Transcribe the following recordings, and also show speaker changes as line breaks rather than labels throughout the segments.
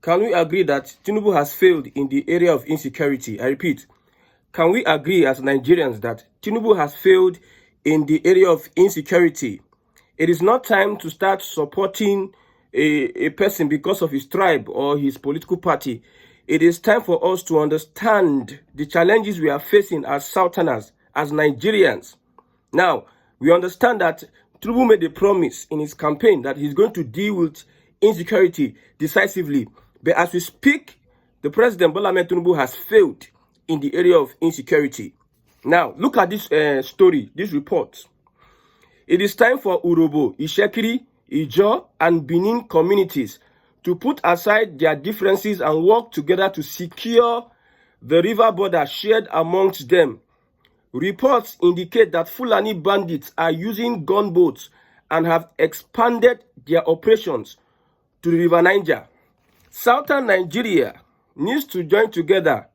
Can we agree that Tinubu has failed in the area of insecurity? I repeat, can we agree as Nigerians that Tinubu has failed in the area of insecurity? It is not time to start supporting a person because of his tribe or his political party. It is time for us to understand the challenges we are facing as Southerners, as Nigerians. Now, we understand that Tinubu made a promise in his campaign that he's going to deal with insecurity decisively. But as we speak, the President Bola Ahmed Tinubu has failed in the area of insecurity. Now, look at this story, this report. It is time for Urobo, Ishekiri, Ijo, and Benin communities to put aside their differences and work together to secure the river border shared amongst them. Reports indicate that Fulani bandits are using gunboats and have expanded their operations to the River Niger. Southern Nigeria needs to join together,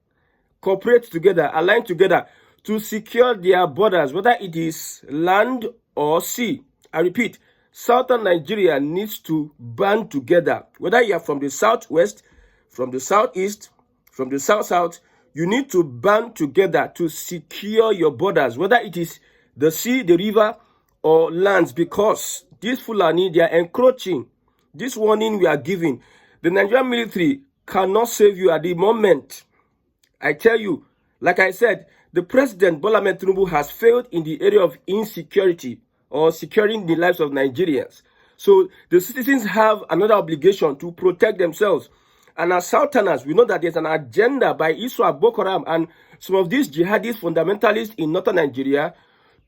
cooperate together, align together to secure their borders, whether it is land or sea. I repeat, Southern Nigeria needs to band together. Whether you are from the southwest, from the southeast, from the south-south, you need to band together to secure your borders, whether it is the sea, the river, or lands, because these Fulani, they are encroaching. This warning we are giving, the Nigerian military cannot save you at the moment. I tell you, like I said, the President Bola Ahmed Tinubu has failed in the area of insecurity or securing the lives of Nigerians. So the citizens have another obligation to protect themselves. And as Southerners, we know that there's an agenda by Iswa, Boko Haram, and some of these jihadist fundamentalists in northern Nigeria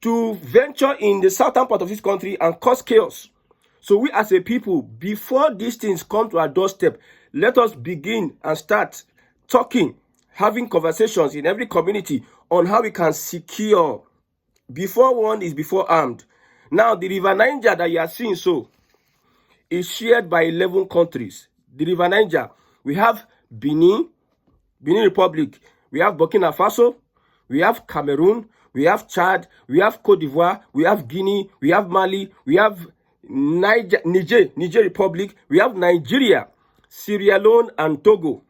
to venture in the southern part of this country and cause chaos. So we as a people, before these things come to our doorstep, let us begin and start talking, having conversations in every community on how we can secure. Before one is before armed. Now, the River Niger that you are seeing is shared by 11 countries. The River Niger, we have Benin Republic, we have Burkina Faso, we have Cameroon, we have Chad, we have Cote d'Ivoire, we have Guinea, we have Mali, we have Niger Republic, we have Nigeria, Sierra Leone, and Togo.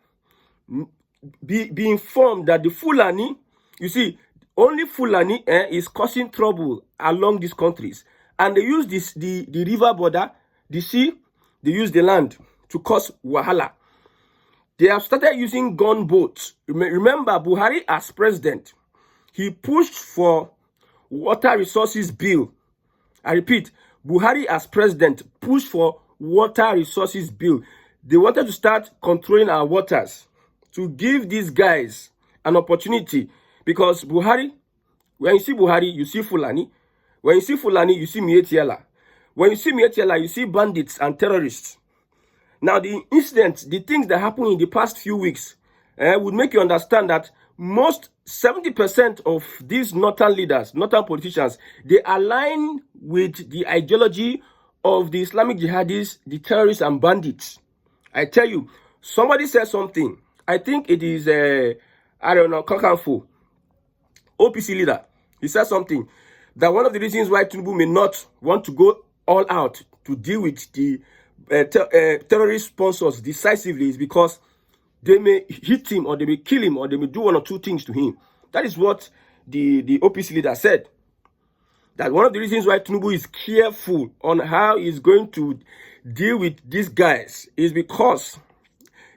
Be informed that the Fulani, you see, only Fulani is causing trouble along these countries. And they use the river border, the sea, they use the land to cause wahala. They have started using gunboats. Remember, Buhari as president, he pushed for water resources bill. I repeat, Buhari as president pushed for water resources bill. They wanted to start controlling our waters to give these guys an opportunity, because Buhari, when you see Buhari, you see Fulani. When you see Fulani, you see Mietiela. When you see Mietiela, you see bandits and terrorists. Now, the incidents, the things that happened in the past few weeks would make you understand that most 70% of these northern leaders, northern politicians, they align with the ideology of the Islamic jihadists, the terrorists and bandits. I tell you, somebody said something. I think it is, I don't know, Kakanfo, OPC leader. He said something that one of the reasons why Tinubu may not want to go all out to deal with the terrorist sponsors decisively is because they may hit him, or they may kill him, or they may do one or two things to him. That is what the OPC leader said. That one of the reasons why Tinubu is careful on how he's going to deal with these guys is because,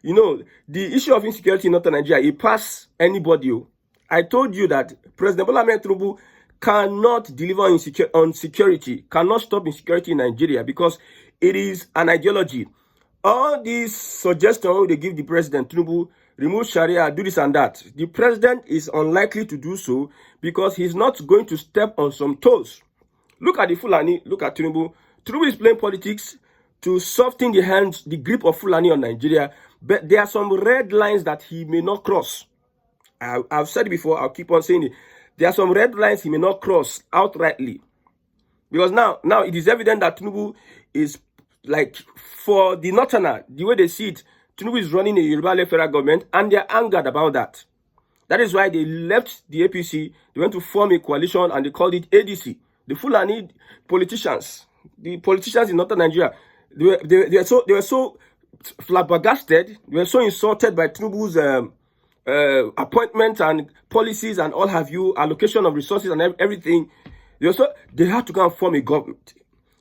you know, the issue of insecurity in northern Nigeria, it pass anybody. I told you that President Bola Ahmed Tinubu cannot deliver on security, cannot stop insecurity in Nigeria, because it is an ideology. All these suggestions they give the president, Tinubu, remove Sharia, do this and that. The president is unlikely to do so because he's not going to step on some toes. Look at the Fulani, look at Tinubu. Tinubu is playing politics to soften the grip of Fulani on Nigeria, but there are some red lines that he may not cross. I've said it before, I'll keep on saying it. There are some red lines he may not cross outrightly. Because now it is evident that Tinubu is, like, for the Northerner, the way they see it, Tinubu is running a Yoruba federal government, and they are angered about that. That is why they left the APC, they went to form a coalition, and they called it ADC. The Fulani politicians, the politicians in northern Nigeria, they were so flabbergasted. They were so insulted by Tinubu's appointments and policies and all have you, allocation of resources and everything. They had to go and form a government.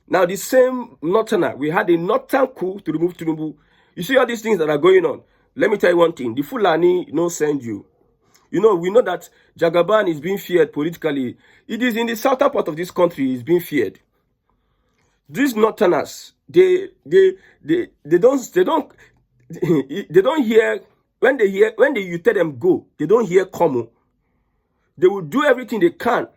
Now, the same Northerner, we had a Northern coup to remove Tinubu. You see all these things that are going on. Let me tell you one thing. The Fulani send you. We know that Jagaban is being feared politically. It is in the southern part of this country is being feared. These Northerners, they don't hear when you tell them go, they don't hear come. They will do everything they can.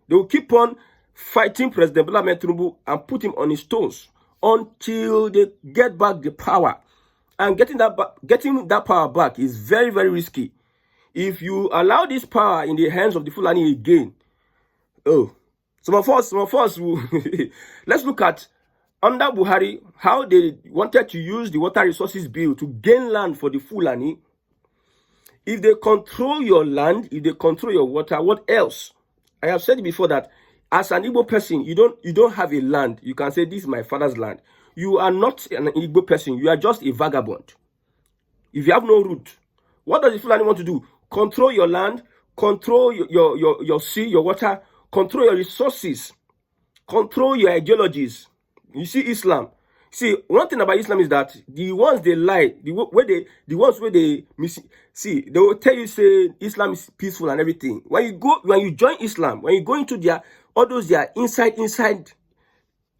They will keep on fighting President Bola Ahmed Tinubu and put him on his toes until they get back the power. And getting that power back is very, very risky. If you allow this power in the hands of the Fulani again, some of us will let's look at under Buhari how they wanted to use the water resources bill to gain land for the Fulani. If they control your land, if they control your water, what else? I have said before that as an Igbo person, you don't have a land. You can say this is my father's land. You are not an Igbo person. You are just a vagabond. If you have no root, what does the Fulani want to do? Control your land, control your sea, your water, control your resources, control your ideologies. You see Islam. See, one thing about Islam is that the ones they lie, they will tell you say Islam is peaceful and everything. When you join Islam, when you go into their inside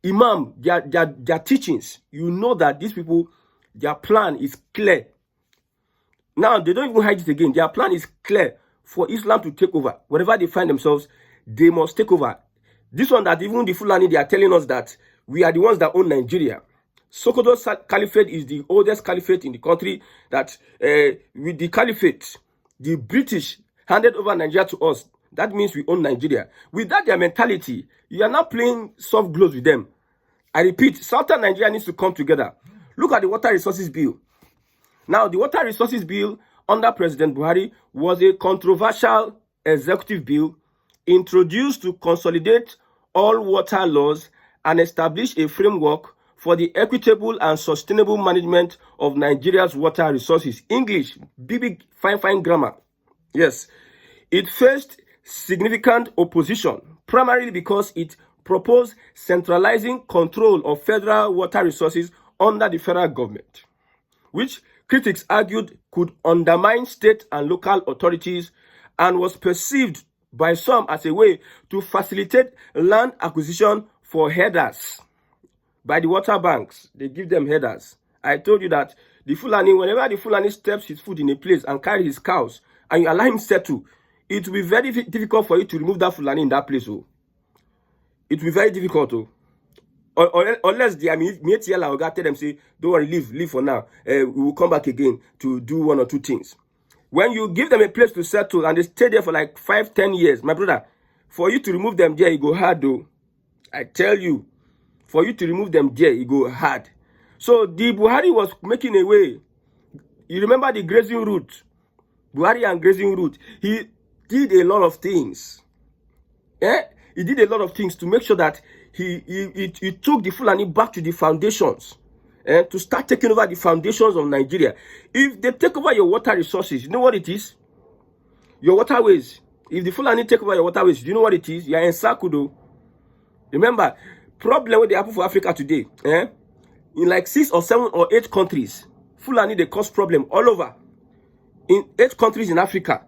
Imam, their teachings, you know that these people, their plan is clear. Now they don't even hide it again. Their plan is clear for Islam to take over. Wherever they find themselves, they must take over. This one that even the Fulani, they are telling us that we are the ones that own Nigeria. Sokoto Caliphate is the oldest caliphate in the country that with the caliphate, the British handed over Nigeria to us. That means we own Nigeria. With that, their mentality, you are not playing soft gloves with them. I repeat, Southern Nigeria needs to come together. Look at the water resources bill. Now, the water resources bill under President Buhari was a controversial executive bill introduced to consolidate all water laws and establish a framework for the equitable and sustainable management of Nigeria's water resources. English, big, fine grammar. Yes, it faced significant opposition, primarily because it proposed centralizing control of federal water resources under the federal government, which critics argued could undermine state and local authorities and was perceived by some as a way to facilitate land acquisition for headers. By the water banks, they give them headers. I told you that the Fulani, whenever the Fulani steps his foot in a place and carry his cows, and you allow him settle, it will be very difficult for you to remove that Fulani in that place. Oh. It will be very difficult. Unless the Mietiela or God tell them, say, don't worry, leave for now. We will come back again to do one or two things. When you give them a place to settle and they stay there for like 5-10 years, my brother, for you to remove them there, it go hard though. I tell you, for you to remove them there, it go hard. So the Buhari was making a way. You remember the grazing route? Buhari and grazing route. He did a lot of things. He did a lot of things to make sure that he took the Fulani back to the foundations. To start taking over the foundations of Nigeria. If they take over your water resources, you know what it is? Your waterways. If the Fulani take over your waterways, do you know what it is? You are encircled. Remember, problem with the happen for Africa today. In like 6 or 7 or 8 countries, Fulani, they cause problem all over. In 8 countries in Africa.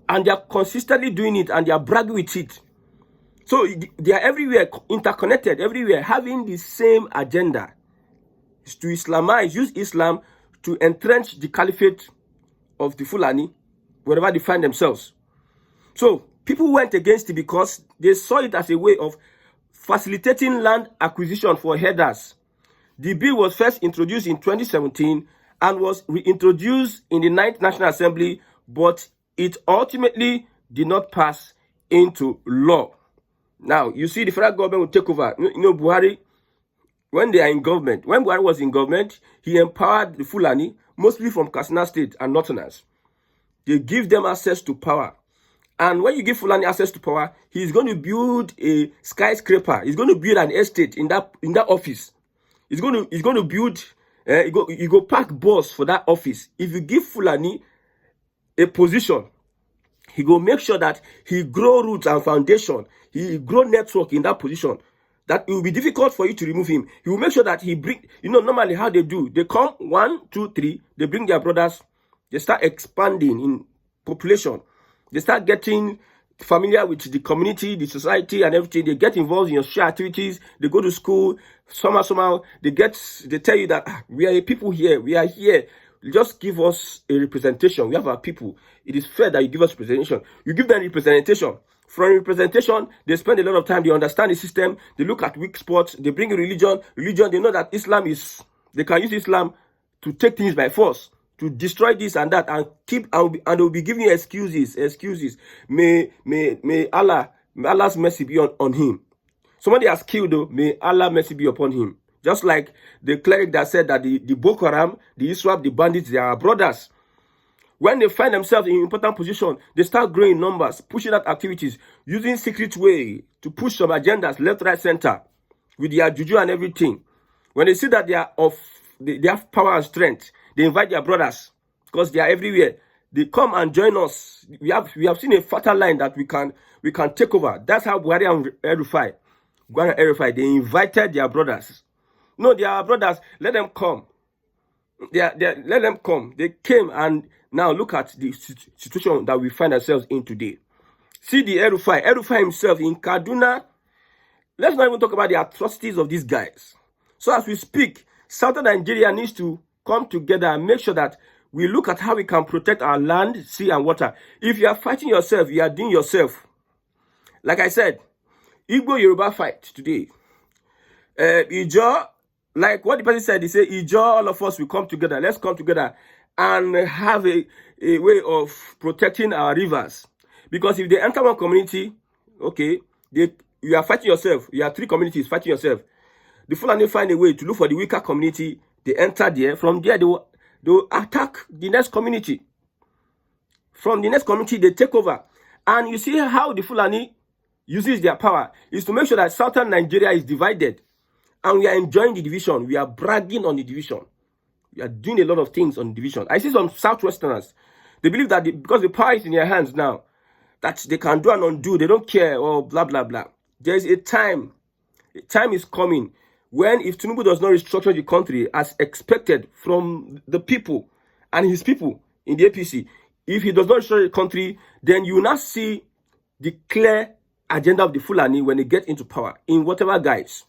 And they are consistently doing it and they are bragging with it. So they are everywhere, interconnected, everywhere, having the same agenda. Is to Islamize, use Islam to entrench the caliphate of the Fulani wherever they find themselves. So people went against it because they saw it as a way of facilitating land acquisition for headers. The bill was first introduced in 2017 and was reintroduced in the 9th National Assembly, but it ultimately did not pass into law. Now, you see the federal government will take over. You know, Buhari, when they are in government, when Buhari was in government, he empowered the Fulani, mostly from Katsina State and Northerners. They give them access to power. And when you give Fulani access to power, he's going to build a skyscraper. He's going to build an estate in that office. He's going to build You go pack boss for that office. If you give Fulani a position, he go make sure that he grow roots and foundation. He grow network in that position. That it will be difficult for you to remove him. He will make sure that he bring, normally how they do. They come 1, 2, 3, they bring their brothers, they start expanding in population. They start getting familiar with the community, the society, and everything. They get involved in your social activities. They go to school. Somehow, they tell you that we are a people here. We are here. Just give us a representation. We have our people. It is fair that you give us representation. You give them representation. From representation, they spend a lot of time. They understand the system. They look at weak spots. They bring religion. They know that Islam is. They can use Islam to take things by force, to destroy this and that, and they'll be giving you excuses. May Allah's mercy be on him. Somebody has killed, though. May Allah's mercy be upon him. Just like the cleric that said that the Boko Haram, the ISWAP, the bandits, they are brothers. When they find themselves in important position, they start growing numbers, pushing out activities, using secret way to push some agendas, left, right, center, with their juju and everything. When they see that they have power and strength, they invite their brothers because they are everywhere. They come and join us. We have seen a fertile line that we can take over. That's how Buhari and Erufai, they invited their brothers. No, their brothers, let them come. Let them come. They came, and now look at the situation that we find ourselves in today. See the Erufai himself in Kaduna. Let's not even talk about the atrocities of these guys. So as we speak, Southern Nigeria needs to come together and make sure that we look at how we can protect our land, sea, and water. If you are fighting yourself, you are doing yourself. Like I said, Igbo Yoruba fight today. Ijo, like what the person said, he said, Ijo, all of us will come together. Let's come together and have a way of protecting our rivers. Because if they enter one community, okay, you are fighting yourself. You are 3 communities fighting yourself. The Fulani find a way to look for the weaker community. They enter there. From there, they will attack the next community. From the next community, they take over. And you see how the Fulani uses their power is to make sure that Southern Nigeria is divided. And we are enjoying the division. We are bragging on the division. We are doing a lot of things on the division. I see some Southwesterners. They believe that because the power is in their hands now, that they can do and undo. They don't care or blah, blah, blah. There is a time. A time is coming when if Tinubu does not restructure the country as expected from the people and his people in the APC, if he does not restructure the country, then you will not see the clear agenda of the Fulani when they get into power in whatever guise.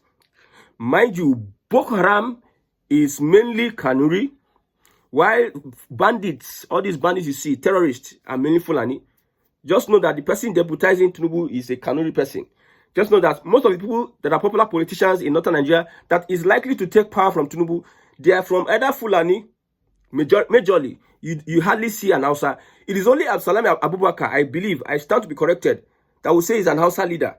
Mind you, Boko Haram is mainly Kanuri, while bandits, all these bandits you see, terrorists, are mainly Fulani. Just know that the person deputizing Tinubu is a Kanuri person. Just know that most of the people that are popular politicians in northern Nigeria that is likely to take power from Tinubu, they are from either Fulani, majorly. You hardly see an Hausa. It is only Absalami Abubakar, I believe, I stand to be corrected, that will say he's an Hausa leader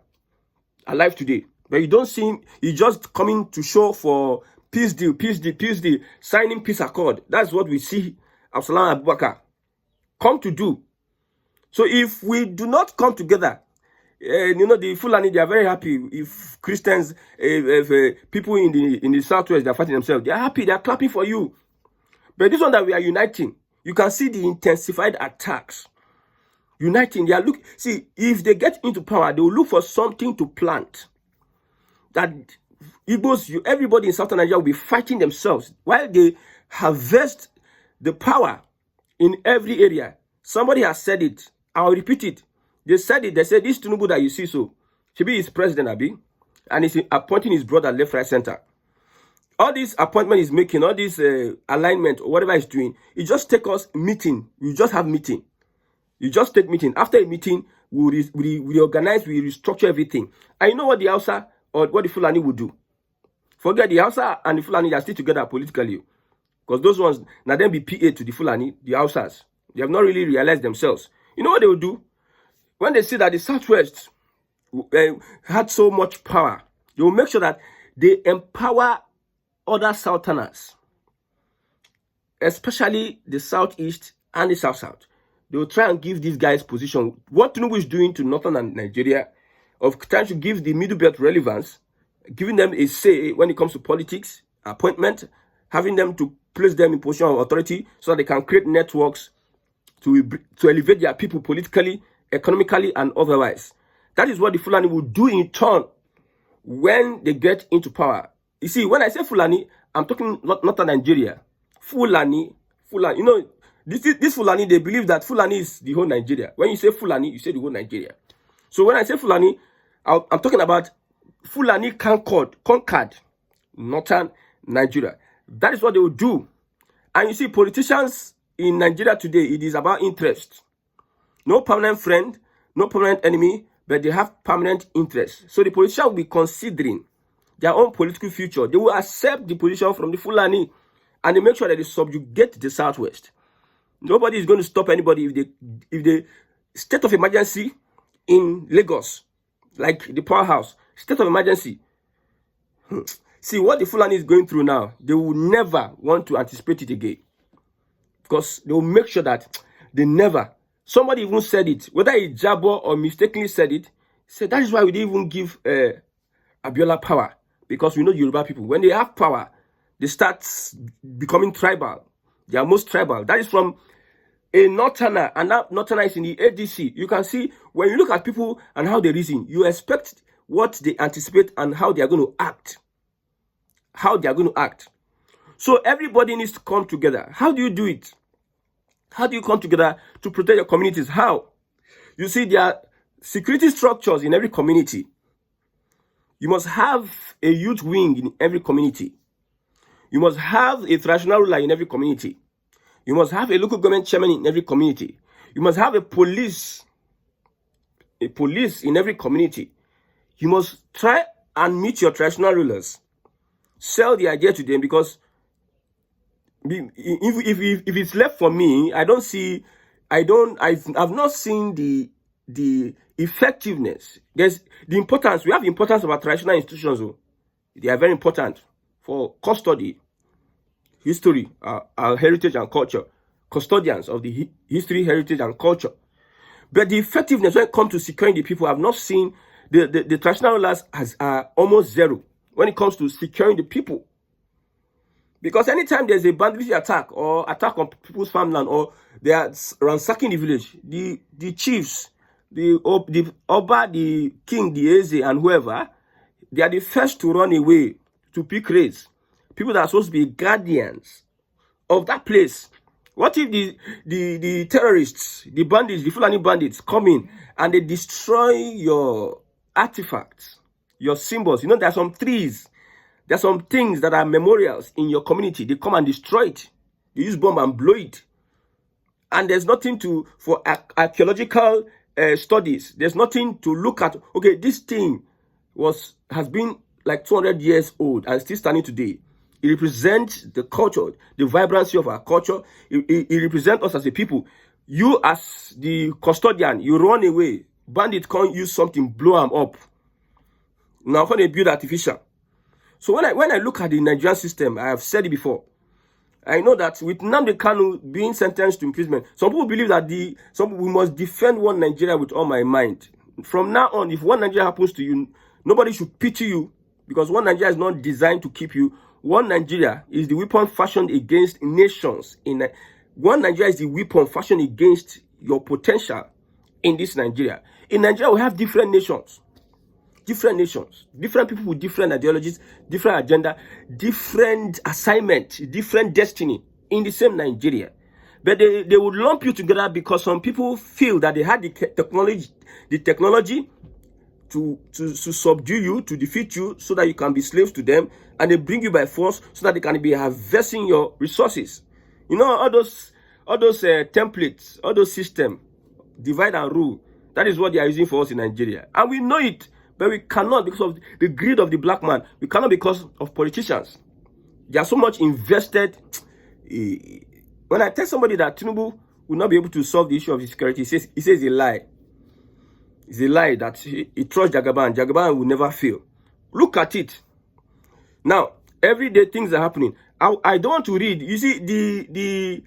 alive today. But you don't see him, he's just coming to show for peace deal, signing peace accord. That's what we see Absalami Abubakar come to do. So if we do not come together, the Fulani, they are very happy. If Christians, if people in the Southwest, they are fighting themselves, they are happy, they are clapping for you. But this one that we are uniting, you can see the intensified attacks. Uniting, see, if they get into power, they will look for something to plant. That Igbos, everybody in Southern Nigeria will be fighting themselves while they harvest the power in every area. Somebody has said it. I'll repeat it. They said it. They said this Tinubu that you see, so should be his president, Abi, and he's appointing his brother left, right, center. All this appointment he's making, all this alignment or whatever he's doing, it just take us meeting. We just have meeting. You just take meeting. After a meeting, we organize, we restructure everything. And you know what the Hausa or what the Fulani would do? Forget the Hausa and the Fulani are still together politically. Because those ones, now them be PA to the Fulani, the Hausas. They have not really realized themselves. You know what they will do? When they see that the Southwest had so much power, they will make sure that they empower other Southerners, especially the Southeast and the South-South. They will try and give these guys position. What Tinubu is doing to northern Nigeria, of trying to give the middle belt relevance, giving them a say when it comes to politics, appointment, having them to place them in position of authority so that they can create networks to elevate their people politically, economically, and otherwise. That is what the Fulani will do in turn when they get into power. You see, when I say Fulani, I'm talking not a Nigeria. Fulani, you know, this Fulani, they believe that Fulani is the whole Nigeria. When you say Fulani, you say the whole Nigeria. So when I say Fulani, I'm talking about Fulani conquered northern Nigeria. That is what they will do. And you see, politicians in Nigeria today, it is about interest. No permanent friend, no permanent enemy, but they have permanent interest. So the politician will be considering their own political future. They will accept the position from the Fulani, and they make sure that they subjugate the Southwest. Nobody is going to stop anybody if the state of emergency in Lagos, like the powerhouse, state of emergency. See, what the Fulani is going through now, they will never want to anticipate it again. Because they will make sure that they never. Somebody even said it, whether it's Jabo or mistakenly said it, said that is why we didn't even give Abiola power. Because we know Yoruba people, when they have power, they start becoming tribal. They are most tribal. That is from a northerner, and that northerner is in the ADC. You can see, when you look at people and how they reason, you expect what they anticipate and how they are going to act. How they are going to act. So everybody needs to come together. How do you do it? How do you come together to protect your communities? How? You see, there are security structures in every community. You must have a youth wing in every community. You must have a traditional ruler in every community. You must have a local government chairman in every community. You must have a police in every community. You must try and meet your traditional rulers. Sell the idea to them, because if it's left for me, I've not seen the effectiveness. There's the importance. We have the importance of our traditional institutions. They are very important for custody, history, our heritage and culture, custodians of the history, heritage, and culture. But the effectiveness when it comes to securing the people, I've not seen the traditional rulers are almost zero when it comes to securing the people. Because anytime there's a banditry attack or attack on people's farmland, or they are ransacking the village, the chiefs, the Oba, the king, the Eze, and whoever, they are the first to run away to pick raids. People that are supposed to be guardians of that place. What if the terrorists, the bandits, the Fulani bandits come in and they destroy your artifacts, your symbols? You know, there are some trees, there are some things that are memorials in your community. They come and destroy it. They use bomb and blow it. And there's nothing for archaeological studies. There's nothing to look at. Okay, this thing has been like 200 years old and still standing today. It represents the culture, the vibrancy of our culture. It represents us as a people. You as the custodian, you run away. Bandit can't use something, blow them up. Now when they build artificial. So when I look at the Nigerian system, I have said it before. I know that with Nnamdi Kanu being sentenced to imprisonment, some people believe that we must defend one Nigeria with all my mind. From now on, if one Nigeria happens to you, nobody should pity you, because one Nigeria is not designed to keep you. One Nigeria is the weapon fashioned against nations. One Nigeria is the weapon fashioned against your potential in this Nigeria. In Nigeria, we have different nations. Different nations, different people with different ideologies, different agenda, different assignment, different destiny in the same Nigeria. But they would lump you together because some people feel that they had the technology to subdue you, to defeat you, so that you can be slaves to them, and they bring you by force so that they can be harvesting your resources. You know, all those templates, all those systems, divide and rule. That is what they are using for us in Nigeria, and we know it. But we cannot, because of the greed of the black man. We cannot because of politicians. They are so much invested. When I tell somebody that Tinubu will not be able to solve the issue of insecurity, he says it's a lie. It's a lie that he trusts Jagaban. Jagaban will never fail. Look at it. Now, every day things are happening. I don't want to read. You see, the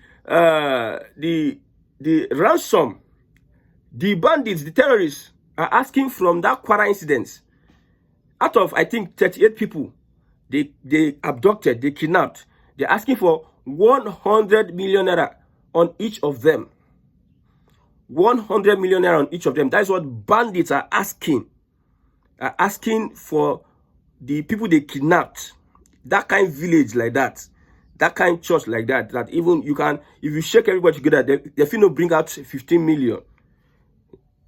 ransom, the bandits, the terrorists, are asking from that Kwara incident. Out of, I think, 38 people, they abducted, they kidnapped. They're asking for 100 million naira on each of them. 100 million naira on each of them. That is what bandits are asking. Are asking for the people they kidnapped. That kind of village like that. That kind of church like that. That even you can, if you shake everybody together, they feel no bring out 15 million.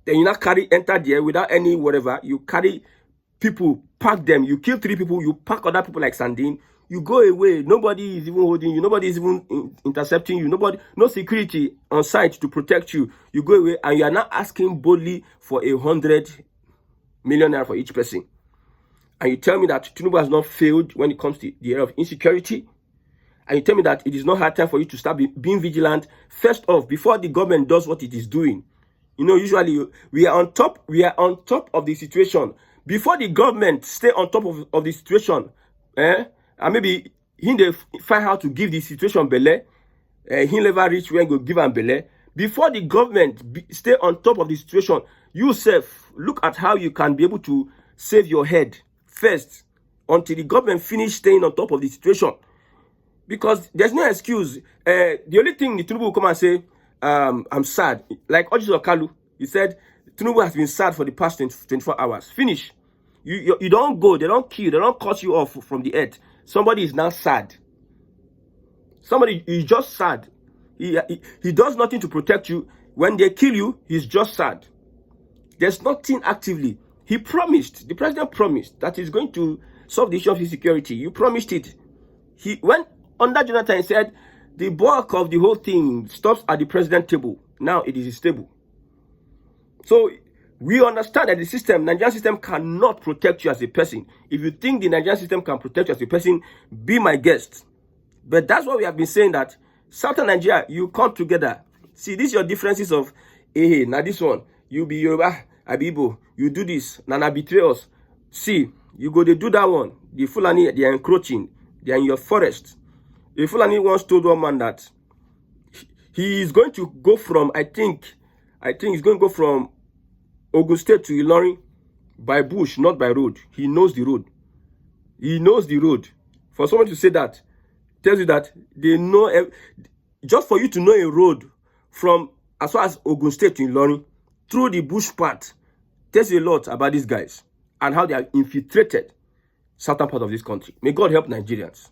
Then you not enter there without any whatever. You carry people, pack them. You kill 3 people, you pack other people like sardine. You go away. Nobody is even holding you. Nobody is even intercepting you. No security on site to protect you. You go away and you are not asking boldly for 100 million naira for each person. And you tell me that Tinubu has not failed when it comes to the area of insecurity. And you tell me that it is not hard time for you to start being vigilant. First off, before the government does what it is doing. You know, usually we are on top of the situation. Before the government stay on top of the situation, and maybe he they find how to give the situation belle, he never reach when go give him belle. Before the government stay on top of the situation, you self look at how you can be able to save your head first until the government finish staying on top of the situation. Because there's no excuse. The only thing the Tinubu will come and say, I'm sad. Like Ojiso Kalu, he said, Tinubu has been sad for the past 24 hours. Finish. You don't go, they don't kill, they don't cut you off from the earth. Somebody is now sad. Somebody is just sad. He does nothing to protect you. When they kill you, he's just sad. There's nothing actively. He promised, the president promised that he's going to solve the issue of insecurity. You promised it. When under Jonathan, he said the bulk of the whole thing stops at the president table. Now it is his table. So we understand that the system, Nigerian system, cannot protect you as a person. If you think the Nigerian system can protect you as a person, be my guest. But that's what we have been saying, that Southern Nigeria, you come together. See, these are your differences of, hey, now this one, you be Yoruba, Abibo, you do this, Nana betray us. See, you go, they do that one. The Fulani, they are encroaching. They are in your forest. The Fulani once told one man that he is going to go from, I think he's going to go from Ogun State to Ilorin by bush, not by road. He knows the road. He knows the road. For someone to say that, tells you that they know, just for you to know a road from as far as Ogun State to Ilorin, through the bush part, tells you a lot about these guys and how they have infiltrated southern part of this country. May God help Nigerians.